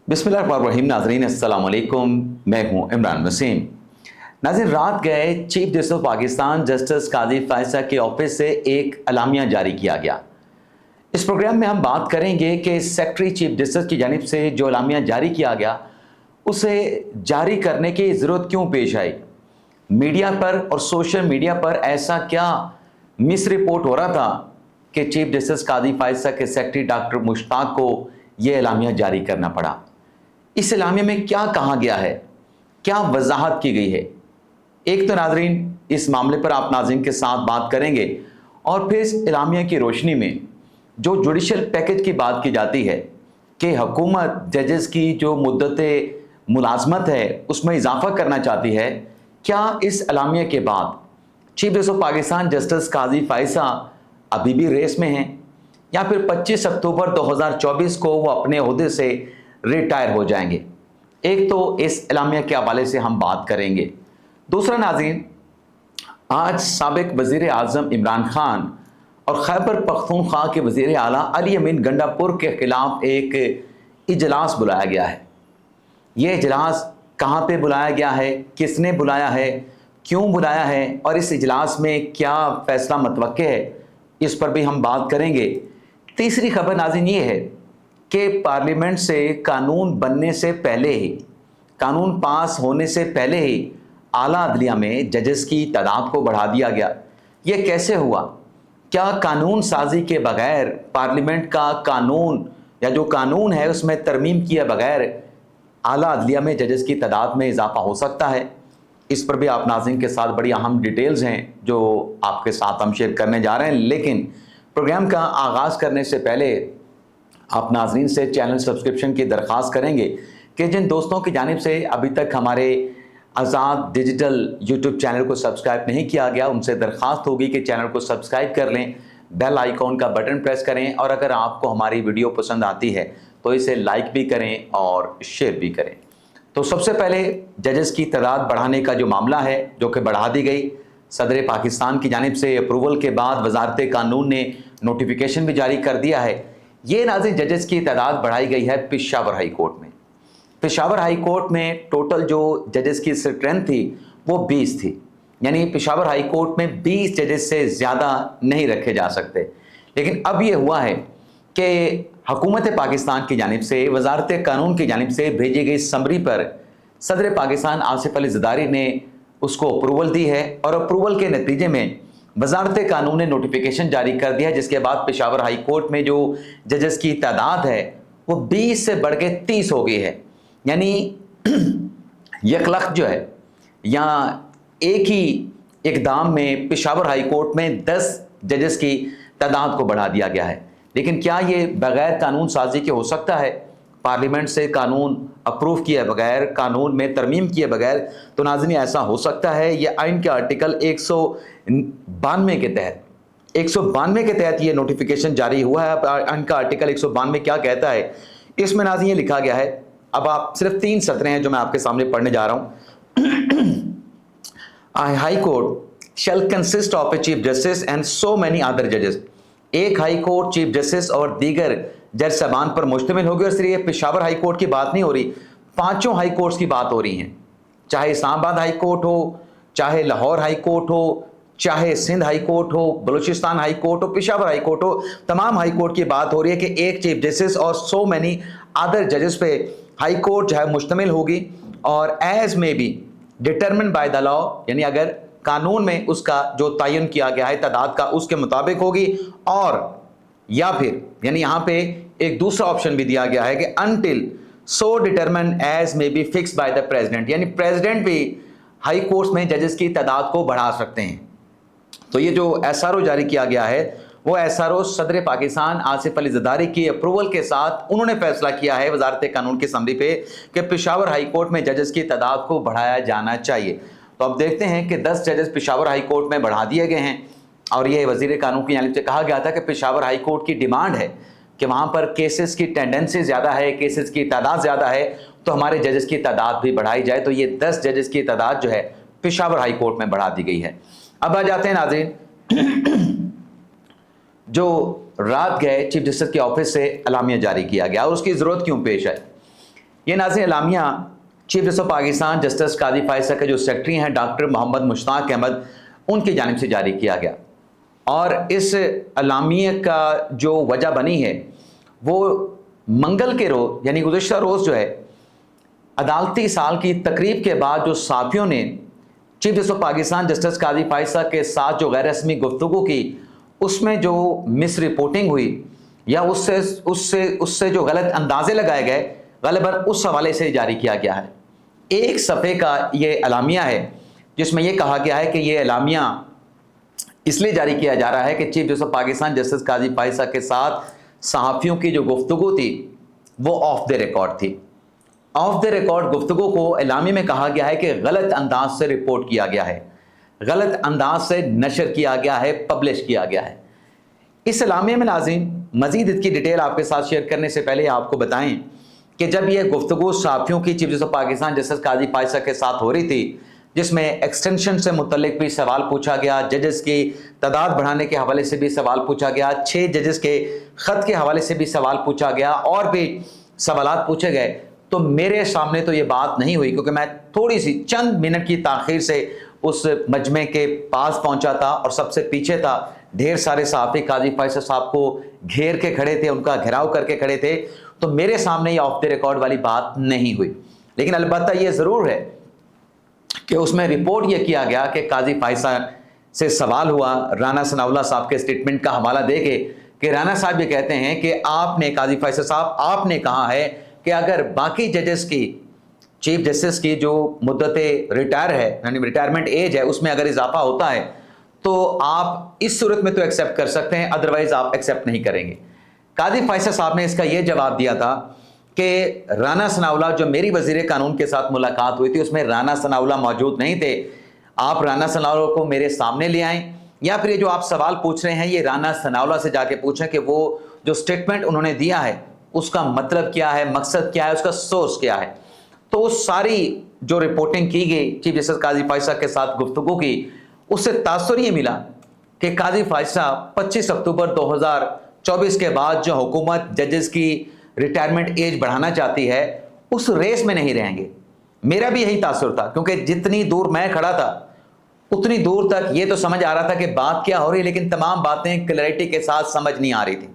बिस्मिल्लाहिर्रहमानिर्रहीम। नाज़रीन अस्सलाम वालेकुम, मैं हूं इमरान वसीम। नाज़रीन, रात गए chief justice of Pakistan justice Qazi Faez के ऑफिस से एक अलामिया जारी किया गया। इस प्रोग्राम में हम बात करेंगे कि सेक्रेटरी चीफ जस्टिस की जानिब से जो अलामिया जारी किया गया उसे जारी करने की ज़रूरत क्यों पेश आई। मीडिया पर और सोशल मीडिया पर ऐसा क्या मिस रिपोर्ट हो रहा था कि चीफ जस्टिस काजी फायसा के सेक्रेटरी डॉक्टर मुश्ताक को यह अलामिया जारी करना पड़ा। इस इलामिया में क्या कहा गया है, क्या वजाहत की गई है। एक तो नाजरीन इस मामले पर आप नाज़रीन के साथ बात करेंगे और फिर इस इलामिया की रोशनी में जो जुडिशल पैकेज की बात की जाती है कि हुकूमत जजेस की जो मुद्दत मुलाजमत है उसमें इजाफा करना चाहती है, क्या इस इलामिया के बाद chief justice of Pakistan justice Qazi Faez अभी भी रेस में हैं या फिर 25 अक्टूबर 2024 को वो अपने ओहदे से रिटायर हो जाएंगे। एक तो इस इलामिया के हवाले से हम बात करेंगे। दूसरा नाज़रीन, आज साबिक वज़ीर आज़म इमरान खान और खैबर पख्तूनख्वा के वज़ीर आला अली अमीन गंडापुर के ख़िलाफ़ एक इजलास बुलाया गया है। ये इजलास कहाँ पे बुलाया गया है, किसने बुलाया है, क्यों बुलाया है और इस इजलास में क्या फ़ैसला मतवक्के है, इस पर भी हम बात करेंगे। तीसरी खबर नाज़रीन ये है कि पार्लियामेंट से कानून बनने से पहले ही, कानून पास होने से पहले ही आला अदलिया में जजेस की तादाद को बढ़ा दिया गया। ये कैसे हुआ? क्या कानून साजी के बगैर पार्लियामेंट का कानून या जो कानून है उसमें तरमीम किए बगैर आला अदलिया में जजेस की तादाद में इजाफा हो सकता है? इस पर भी आप नाज़रीन के साथ बड़ी अहम डिटेल्स हैं जो आपके साथ हम शेयर करने जा रहे हैं। लेकिन प्रोग्राम का आगाज़ करने से पहले आप नाज़रीन से चैनल सब्सक्रिप्शन की दरख्वास्त करेंगे कि जिन दोस्तों की जानिब से अभी तक हमारे आज़ाद डिजिटल यूट्यूब चैनल को सब्सक्राइब नहीं किया गया, उनसे दरख्वास्त होगी कि चैनल को सब्सक्राइब कर लें, बेल आइकॉन का बटन प्रेस करें और अगर आपको हमारी वीडियो पसंद आती है तो इसे लाइक भी करें और शेयर भी करें। तो सबसे पहले जजेस की तादाद बढ़ाने का जो मामला है जो कि बढ़ा दी गई, सदर पाकिस्तान की जानिब से अप्रूवल के बाद वजारत कानून ने नोटिफिकेशन भी जारी कर दिया है। ये नाज़रीन जजेस की तादाद बढ़ाई गई है पेशावर हाई कोर्ट में। पेशावर हाई कोर्ट में टोटल जो जजेस की स्ट्रेंथ थी वो 20 थी, यानी पेशावर हाई कोर्ट में 20 जजेस से ज़्यादा नहीं रखे जा सकते। लेकिन अब ये हुआ है कि हुकूमत पाकिस्तान की जानिब से वजारत कानून की जानिब से भेजी गई समरी पर सदर पाकिस्तान आसिफ अली ज़रदारी ने उसको अप्रूवल दी है और अप्रूवल के नतीजे में वजारत कानून ने नोटिफिकेशन जारी कर दिया, जिसके बाद पेशावर हाई कोर्ट में जो जजेस की तादाद है वो 20 से बढ़ के 30 हो गई है। यानी यकलख जो है या एक ही इकदाम में पेशावर हाई कोर्ट में 10 जजेस की तादाद को बढ़ा दिया गया है। लेकिन क्या ये बगैर कानून साजी के हो सकता है? पार्लियामेंट से कानून अप्रूव किए बगैर, कानून में तरमीम किए बगैर? तो नाज़रीन ऐसा हो सकता है। ये आइन के आर्टिकल 192 के तहत 192 के तहत ये नोटिफिकेशन जारी हुआ है। आइन का आर्टिकल 192 क्या कहता है? इसमें नाज़रीन ये लिखा गया है, अब आप सिर्फ 3 सत्र हैं जो मैं आपके सामने पढ़ने जा रहा हूँ। High court shell consist of a chief justice and so many other जजेस। एक हाई कोर्ट चीफ जस्टिस और दीगर जज साहबान पर मुश्तमिल होगी। और सिर्फ ये पेशावर हाई कोर्ट की बात नहीं हो रही, 5 हाई कोर्ट्स की बात हो रही है। चाहे इस्लामाबाद हाई कोर्ट हो, चाहे लाहौर हाई कोर्ट हो, चाहे सिंध हाई कोर्ट हो, बलूचिस्तान हाई कोर्ट हो, पेशावर हाई कोर्ट हो, तमाम हाई कोर्ट की बात हो रही है कि एक चीफ जस्टिस और सो मैनी अदर जजेस पे हाई कोर्ट जो है मुश्तमिल होगी। और एज में B determine by the law, यानी अगर कानून में उसका जो तयन किया गया है तादाद का उसके मुताबिक होगी। और या फिर यानी यहाँ पे एक दूसरा ऑप्शन भी दिया गया है कि अनटिल सो डिटरमिन एज में B fix by the president, यानी प्रेसिडेंट भी हाई कोर्ट्स में जजेस की तादाद को बढ़ा सकते हैं। तो ये जो एसआरओ जारी किया गया है वो एसआरओ सदर पाकिस्तान आसिफ अली ज़रदारी की अप्रूवल के साथ उन्होंने फैसला किया है वजारत कानून की समरी पे कि पेशावर हाई कोर्ट में जजेस की तादाद को बढ़ाया जाना चाहिए। तो अब देखते हैं कि 10 जजेस पेशावर हाई कोर्ट में बढ़ा दिए गए हैं। और ये वज़ीर कानून की जानिब से कहा गया था कि पेशावर हाई कोर्ट की डिमांड है कि वहाँ पर केसेस की टेंडेंसी ज़्यादा है, केसेस की तादाद ज़्यादा है, तो हमारे जजेस की तादाद भी बढ़ाई जाए। तो ये 10 जजेस की तादाद जो है पेशावर हाई कोर्ट में बढ़ा दी गई है। अब आ जाते हैं नाज़रीन, जो रात गए चीफ जस्टिस के ऑफिस से अलामिया जारी किया गया और उसकी ज़रूरत क्यों पेश आई। یہ ناظرین اعلامیہ chief justice of Pakistan justice Qazi Faez کے جو سیکرٹری ہیں ڈاکٹر محمد مشتاق احمد، ان کی جانب سے جاری کیا گیا، اور اس اعلامیہ کا جو وجہ بنی ہے وہ منگل کے روز یعنی گزشتہ روز جو ہے عدالتی سال کی تقریب کے بعد جو صحافیوں نے chief justice of Pakistan justice Qazi Faez کے ساتھ جو غیر رسمی گفتگو کی، اس میں جو مس رپورٹنگ ہوئی یا اس سے جو غلط اندازے لگائے گئے، غالباً اس حوالے سے جاری کیا گیا ہے۔ ایک صفحے کا یہ اعلامیہ ہے جس میں یہ کہا گیا ہے کہ یہ اعلامیہ اس لیے جاری کیا جا رہا ہے کہ chief justice of Pakistan justice Qazi Faez کے ساتھ صحافیوں کی جو گفتگو تھی وہ آف دی ریکارڈ تھی۔ آف دی ریکارڈ گفتگو کو اعلامیہ میں کہا گیا ہے کہ غلط انداز سے رپورٹ کیا گیا ہے، غلط انداز سے نشر کیا گیا ہے، پبلش کیا گیا ہے۔ اس اعلامیہ میں ناظرین مزید اس کی ڈیٹیل آپ کے ساتھ شیئر کرنے سے پہلے آپ کو بتائیں کہ جب یہ گفتگو صحافیوں کی chief justice of Pakistan justice Qazi Faez کے ساتھ ہو رہی تھی، جس میں ایکسٹینشن سے متعلق بھی سوال پوچھا گیا، ججز کی تعداد بڑھانے کے حوالے سے بھی سوال پوچھا گیا، 6 ججز کے خط کے حوالے سے بھی سوال پوچھا گیا، اور بھی سوالات پوچھے گئے، تو میرے سامنے تو یہ بات نہیں ہوئی کیونکہ میں تھوڑی سی چند منٹ کی تاخیر سے اس مجمع کے پاس پہنچا تھا اور سب سے پیچھے تھا۔ ڈھیر سارے صحافی قاضی فائز صاحب کو گھیر کے کھڑے تھے، ان کا گھیراؤ کر کے کھڑے تھے، تو میرے سامنے یہ آف دی ریکارڈ والی بات نہیں ہوئی۔ لیکن البتہ یہ ضرور ہے کہ اس میں رپورٹ یہ کیا گیا کہ قاضی فائز سے سوال ہوا رانا ثناء اللہ صاحب کے سٹیٹمنٹ کا حوالہ دے کے کہ رانا صاحب یہ کہتے ہیں کہ آپ نے قاضی فائز صاحب آپ نے کہا ہے کہ اگر باقی ججز کی چیف جسٹس کی جو مدت ریٹائر ہے یعنی ریٹائرمنٹ ایج ہے اس میں اگر اضافہ ہوتا ہے تو آپ اس صورت میں تو ایکسیپٹ کر سکتے ہیں، ادروائز آپ ایکسیپٹ نہیں کریں گے۔ قاضی فائز صاحب نے اس کا یہ جواب دیا تھا کہ رانا ثناء اللہ جو میری وزیر قانون کے ساتھ ملاقات ہوئی تھی اس میں رانا ثناء اللہ موجود نہیں تھے، آپ رانا ثناء اللہ کو میرے سامنے لے آئیں، یا پھر یہ جو آپ سوال پوچھ رہے ہیں یہ رانا ثناء اللہ سے جا کے پوچھیں کہ وہ جو سٹیٹمنٹ انہوں نے دیا ہے اس کا مطلب کیا ہے، مقصد کیا ہے، اس کا سورس کیا ہے۔ تو اس ساری جو رپورٹنگ کی گئی چیف جسٹس قاضی فائز کے ساتھ گفتگو کی، اس سے تاثر یہ ملا کہ قاضی فائز صاحب 25 اکتوبر 2024 کے بعد جو حکومت ججز کی ریٹائرمنٹ ایج بڑھانا چاہتی ہے اس ریس میں نہیں رہیں گے۔ میرا بھی یہی تاثر تھا کیونکہ جتنی دور میں کھڑا تھا اتنی دور تک یہ تو سمجھ آ رہا تھا کہ بات کیا ہو رہی ہے، لیکن تمام باتیں کلیئرٹی کے ساتھ سمجھ نہیں آ رہی تھی۔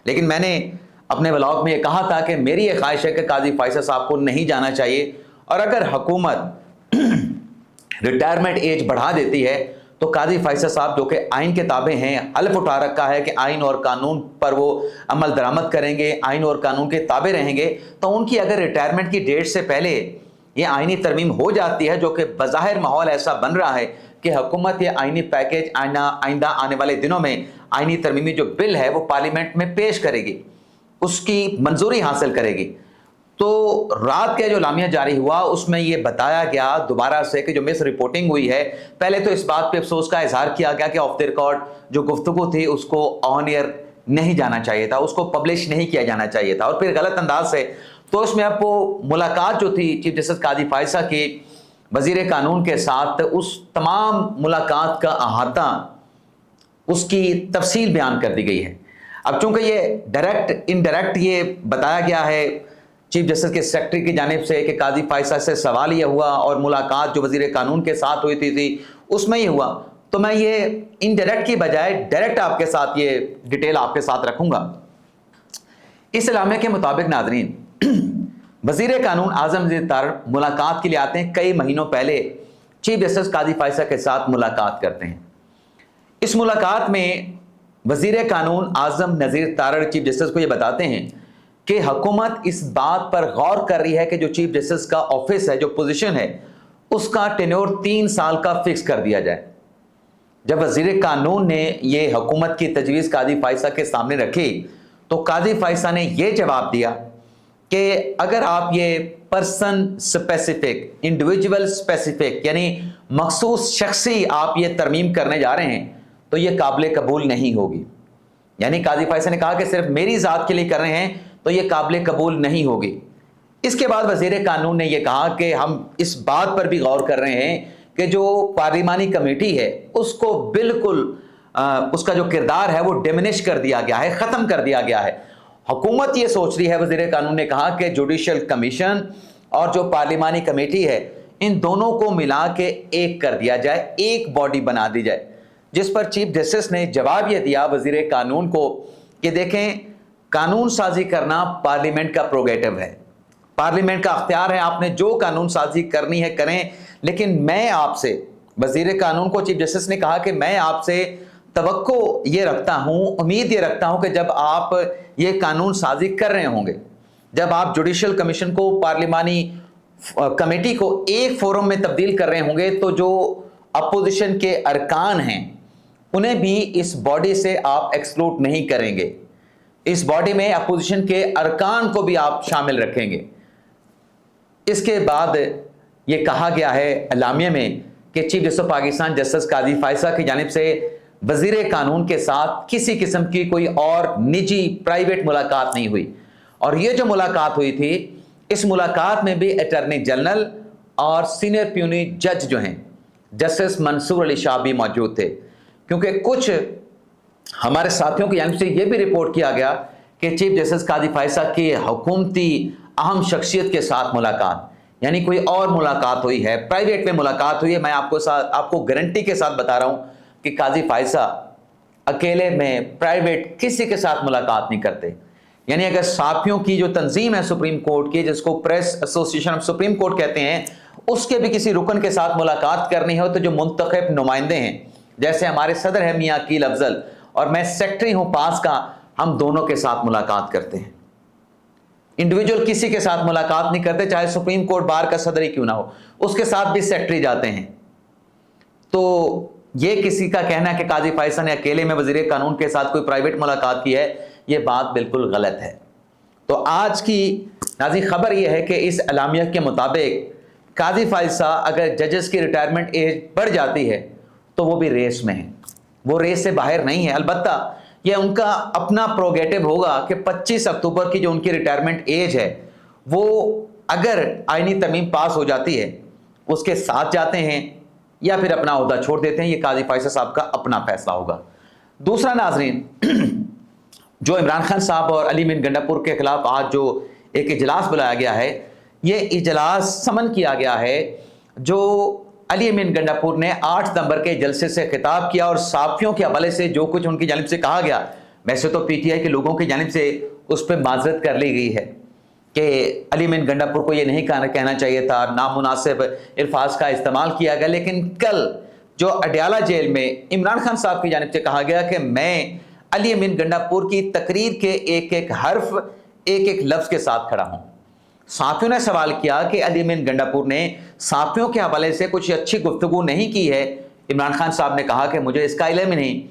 لیکن میں نے اپنے بلاگ میں یہ کہا تھا کہ میری یہ خواہش ہے کہ قاضی فائز صاحب کو نہیں جانا چاہیے، اور اگر حکومت ریٹائرمنٹ ایج بڑھا دیتی ہے تو قاضی فائز صاحب جو کہ آئین کے تابع ہیں، حلف اٹھا رکھا ہے کہ آئین اور قانون پر وہ عمل درآمد کریں گے، آئین اور قانون کے تابع رہیں گے، تو ان کی اگر ریٹائرمنٹ کی ڈیٹ سے پہلے یہ آئینی ترمیم ہو جاتی ہے، جو کہ بظاہر ماحول ایسا بن رہا ہے کہ حکومت یہ آئینی پیکیج آئندہ آنے والے دنوں میں آئینی ترمیمی جو بل ہے وہ پارلیمنٹ میں پیش کرے گی، اس کی منظوری حاصل کرے گی، تو رات کا جو اعلامیہ جاری ہوا اس میں یہ بتایا گیا دوبارہ سے کہ جو مس رپورٹنگ ہوئی ہے، پہلے تو اس بات پہ افسوس کا اظہار کیا گیا کہ آف دی ریکارڈ جو گفتگو تھی اس کو آن ایئر نہیں جانا چاہیے تھا، اس کو پبلش نہیں کیا جانا چاہیے تھا، اور پھر غلط انداز سے تو اس میں اب وہ ملاقات جو تھی چیف جسٹس قاضی فائز کی وزیر قانون کے ساتھ، اس تمام ملاقات کا احاطہ اس کی تفصیل بیان کر دی گئی ہے۔ اب چونکہ یہ ڈائریکٹ انڈائریکٹ یہ بتایا گیا ہے چیف جسٹس کے سیکرٹری کی جانب سے کہ قاضی فائز سے سوال یہ ہوا اور ملاقات جو وزیر قانون کے ساتھ ہوئی تھی اس میں یہ ہوا، تو میں یہ انڈائریکٹ کی بجائے ڈائریکٹ آپ کے ساتھ یہ ڈیٹیل آپ کے ساتھ رکھوں گا۔ اس اعلامیہ کے مطابق ناظرین وزیر قانون اعظم نذیر تارڑ ملاقات کے لیے آتے ہیں، کئی مہینوں پہلے چیف جسٹس قاضی فائز کے ساتھ ملاقات کرتے ہیں۔ اس ملاقات میں وزیر قانون اعظم نذیر تارڑ چیف جسٹس کو یہ بتاتے ہیں کہ حکومت اس بات پر غور کر رہی ہے کہ جو چیف جسٹس کا آفس ہے، جو پوزیشن ہے، اس کا ٹینیور 3 سال کا فکس کر دیا جائے۔ جب وزیر قانون نے یہ حکومت کی تجویز قاضی فائز کے سامنے رکھی تو قاضی فائز نے یہ جواب دیا کہ اگر آپ یہ پرسن سپیسیفک، انڈیویجول سپیسیفک یعنی مخصوص شخصی آپ یہ ترمیم کرنے جا رہے ہیں تو یہ قابل قبول نہیں ہوگی۔ یعنی قاضی فائز نے کہا کہ صرف میری ذات کے لیے کر رہے ہیں تو یہ قابل قبول نہیں ہوگی۔ اس کے بعد وزیر قانون نے یہ کہا کہ ہم اس بات پر بھی غور کر رہے ہیں کہ جو پارلیمانی کمیٹی ہے اس کو بالکل اس کا جو کردار ہے وہ ڈیمنش کر دیا گیا ہے، ختم کر دیا گیا ہے، हुकूमत ये सोच रही है, वज़ीर कानून ने कहा, कि जुडिशल कमीशन और जो पार्लिमानी कमेटी है इन दोनों को मिला के एक कर दिया जाए, एक बॉडी बना दी जाए। जिस पर चीफ जस्टिस ने जवाब ये दिया वज़ीर कानून को कि देखें, कानून साजी करना पार्लियामेंट का प्रोगेटिव है, पार्लियामेंट का अख्तियार है, आपने जो कानून साजी करनी है करें, लेकिन मैं आपसे, वज़ीर कानून को चीफ जस्टिस ने कहा कि मैं आपसे तवक्को ये रखता हूँ, उम्मीद ये रखता हूँ कि जब आप ये कानून साजी कर रहे होंगे, जब आप जुडिशल कमीशन को, पार्लिमानी कमेटी को एक फोरम में तब्दील कर रहे होंगे, तो जो अपोजिशन के अरकान हैं उन्हें भी इस बॉडी से आप एक्सक्लूड नहीं करेंगे, इस बॉडी में अपोजिशन के अरकान को भी आप शामिल रखेंगे। इसके बाद ये कहा गया है अलामिया में कि chief justice Pakistan justice Qazi फायसा की जानिब से वज़ीर कानून के साथ किसी किस्म की कोई और निजी प्राइवेट मुलाकात नहीं हुई, और ये जो मुलाकात हुई थी, इस मुलाकात में भी अटॉर्नी जनरल और सीनियर प्यूनी जज जो हैं जस्टिस मंसूर अली शाह भी मौजूद थे। क्योंकि कुछ हमारे साथियों की जानिब से ये भी रिपोर्ट किया गया कि चीफ जस्टिस काजी फायसा की हुकूमती अहम शख्सियत के साथ मुलाकात, यानी कोई और मुलाकात हुई है, प्राइवेट में मुलाकात हुई है। मैं आपको गारंटी के साथ बता रहा हूँ कि काजी फायसा अकेले में प्राइवेट किसी के साथ मुलाकात नहीं करते। यानी अगर साफियों की जो तंजीम है सुप्रीम कोर्ट की, जिसको press association of supreme court कहते हैं, उसके भी किसी रुकन के साथ मुलाकात करनी हो तो जो मुंतखब नुमाइंदे हैं, जैसे हमारे सदर है मियाँ अकील अफजल और मैं सेक्रेटरी हूँ पास का, हम दोनों के साथ मुलाकात करते हैं। इंडिविजुअल किसी के साथ मुलाकात नहीं करते, चाहे सुप्रीम कोर्ट बार का सदर ही क्यों ना हो, उसके साथ भी सेक्रेटरी जाते हैं। तो ये किसी का कहना है कि काजी फायसा ने अकेले में वज़ीर कानून के साथ कोई प्राइवेट मुलाकात की है, ये बात बिल्कुल गलत है। तो आज की नाज़रीन खबर ये है कि इस अलामिया के मुताबिक काजी फायसा अगर जजेस की रिटायरमेंट एज बढ़ जाती है तो वो भी रेस में है, वो रेस से बाहर नहीं है। अलबत्ता ये उनका अपना प्रोगेटिव होगा कि 25 अक्टूबर की जो उनकी रिटायरमेंट एज है, वो अगर आईनी तरमीम पास हो जाती है उसके साथ जाते हैं या फिर अपना ओहदा छोड़ देते हैं। ये काजी फायसा साहब का अपना फैसला होगा। दूसरा नाजरीन, जो इमरान खान साहब और अली मीन गंडापुर के खिलाफ आज जो एक इजलास बुलाया गया है, ये इजलास समन किया गया है जो अली मीन गंडापुर ने 8 सितंबर के जलसे से खिताब किया और साफियों के हवाले से जो कुछ उनकी जानिब से कहा गया, वैसे तो पीटीआई के लोगों की जानिब से उस पर माजरत कर ली गई है कि अली मीन गंडापुर को ये नहीं कहना चाहिए था, नामुनासिब अल्फाज का इस्तेमाल किया गया। लेकिन कल जो अडयाला जेल में इमरान खान साहब की जानिब से कहा गया कि मैं अली मीन गंडापुर की तकरीर के एक एक हर्फ, एक एक लफ्ज़ के साथ खड़ा हूँ। साफियों ने सवाल किया कि अली मीन गंडापुर ने साफियों के हवाले से कुछ अच्छी गुफ्तगू नहीं की है। इमरान खान साहब ने कहा कि मुझे इसका इल्म ही नहीं।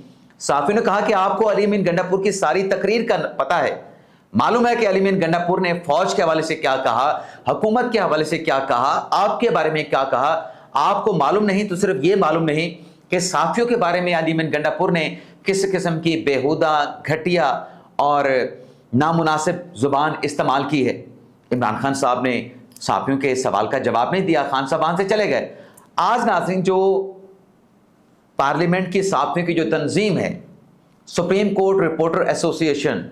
साफियों ने कहा कि आपको अली मीन गंडापुर की सारी तकरीर का पता है, मालूम है कि अली मीन गंडापुर ने फौज के हवाले से क्या कहा, हुकूमत के हवाले से क्या कहा, आपके बारे में क्या कहा। आपको मालूम नहीं तो सिर्फ ये मालूम नहीं कि साफियों के बारे में अली मीन गंडापुर ने किस किस्म की बेहुदा, घटिया और नामुनासिब ज़ुबान इस्तेमाल की है। इमरान खान साहब ने साफियों के सवाल का जवाब नहीं दिया, खान साहब वहाँ से चले गए। आज नाज़रीन, जो पार्लियामेंट की साफियों की जो तंजीम है, supreme court reporter association,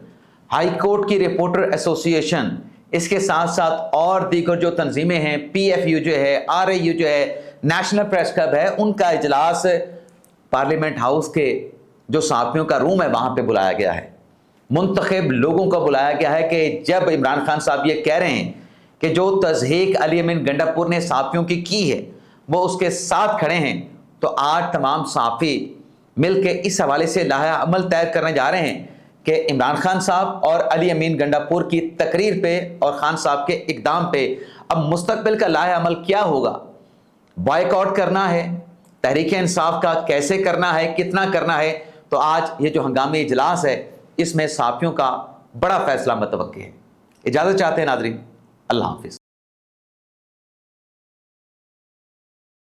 high court की रिपोर्टर एसोसिएशन, इसके साथ साथ और दीगर जो तंजीमें हैं, PFU जो है, RAU जो है, नेशनल प्रेस क्लब है, उनका इजलास पार्लियामेंट हाउस के जो साफियों का रूम है वहाँ पे बुलाया गया है। मुंतखब लोगों को बुलाया गया है कि जब इमरान खान साहब ये कह रहे हैं कि जो तज़हीक अली मीन गंडापुर ने साफियों की है वो उसके साथ खड़े हैं, तो आज तमाम साफ़ी मिल के इस हवाले से लाहा अमल तय करने जा रहे हैं कि इमरान खान साहब और अली मीन गंडापुर की तकरीर पे और खान साहब के इक़दाम पे अब मुस्तक़बिल का लाहा अमल क्या होगा। बॉयकॉट करना है, तहरीक इंसाफ का कैसे करना है, कितना करना है। तो आज ये जो हंगामी इजलास है, इसमें साफियों का बड़ा फैसला मतवक्की है। इजाज़त चाहते हैं नाज़रीन, अल्लाह हाफ़िज़।